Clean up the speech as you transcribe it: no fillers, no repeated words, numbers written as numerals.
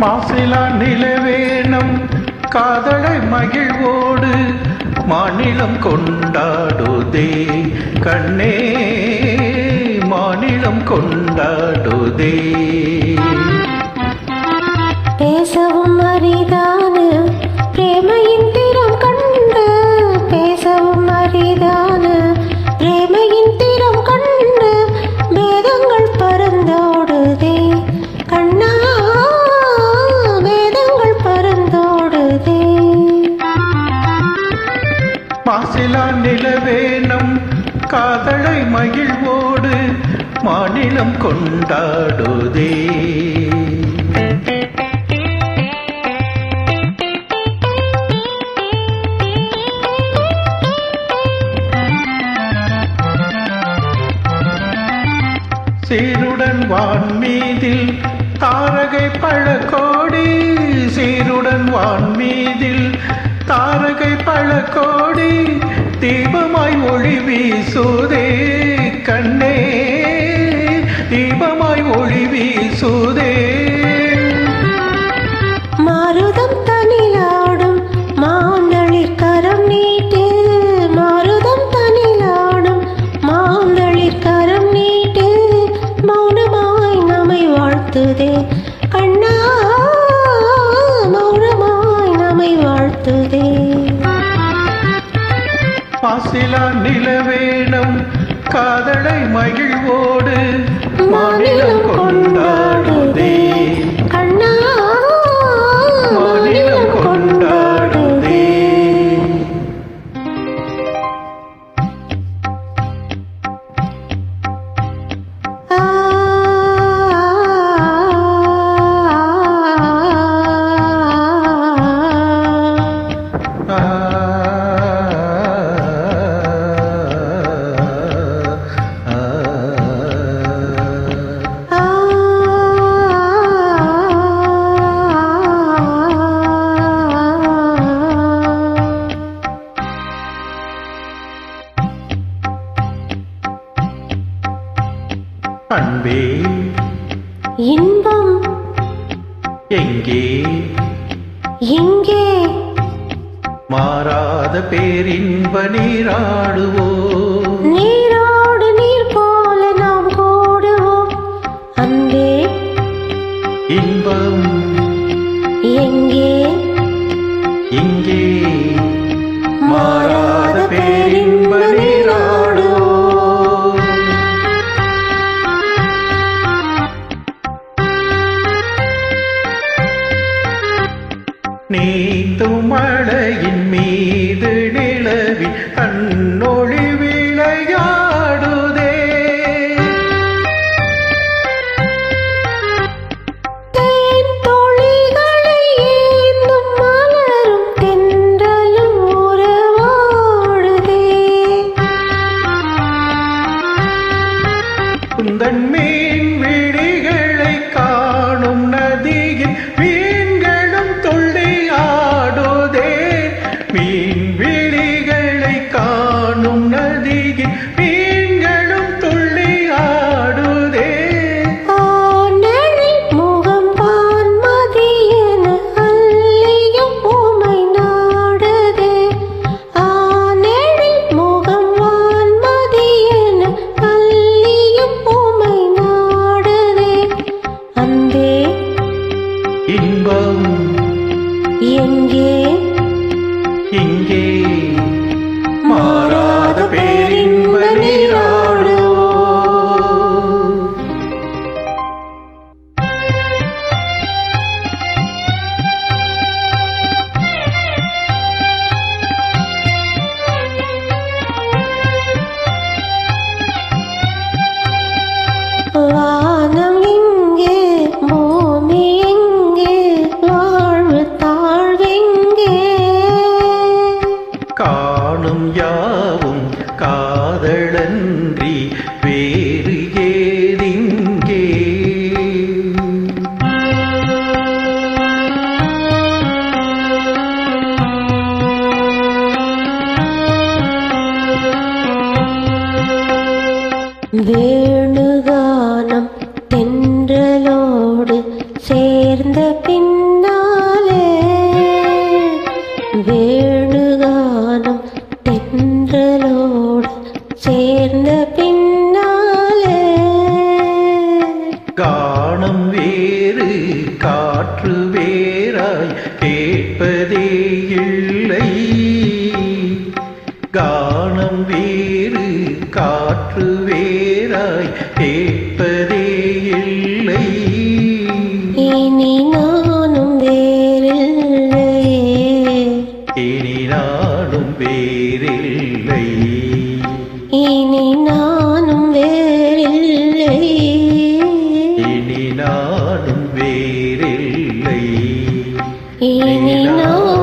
மாசிலா நிலவேனம் காதலை மகிழ்வோடு மாநிலம் கொண்டாடுதே கண்ணே மாநிலம் கொண்டாடுதே. பேசவும் அரிதான பிரேமையின் திறம் கண்டு பேசவும் அரிதான பிரேமையின் திறம் கண்டு வேதங்கள் பறந்தோடுதே கண்ணா மாசிலா நிலவேனம் காதலை மகிழ்வோடு மாநிலம் கொண்டாடுதே. சீருடன் வான்மீதில் தாரகை பழக்கோடி சீருடன் வான்மீதில் தாரகை பழக்கோடி தீபமாய் ஒளி வீசுதே கண்ணே தீபமாய் ஒளி வீசுதே. மாருதம் தனிலாடும் மாந்தளிர் கரம் நீட்டு மாருதம் தனிலாடும் மாந்தளிர் கரம் நீட்டு மௌனமாய் நம்மை வாழ்த்துதே கண்ணா மௌனமாய் நம்மை வாழ்த்துதே. மாசிலா நிலவேனம் காதலை மகிழ்வோடு மாநிலம் கொண்டாடுதே கண்ணா மாநிலம் கொண்டாடுதே. அன்பே இன்பம் எங்கே எங்கே மாறாத பேரின்ப நீராடுவோம் நீரோடு நீர் போல நாம் கூடுவோம் அன்பே இன்பம் எங்கே இங்கே மாறாத பேரின்ப நீராடுவோம். நீந்தும் மழையின் மீது நிலவி கண்ணொளி யாவும் காதலன்றி வேறு ஏதிங்கே. வேணுகானம் தென்றலோடு சேர்ந்த பின்னாலே, வேணுகானம் தென்றலோடு சேர்ந்த பின்னாலே, கானம் வேறு காற்று வேறாய் கேட்பதே இல்லை. கானம் வேறு காற்று வேறாய் கேட்பதே இல்லை. இனி நானும் வேறில்லை, இனி நானும் வேறில்லை. இனி நானும் வேறில்லை, இனி நானும் வேறில்லை. இனி நான்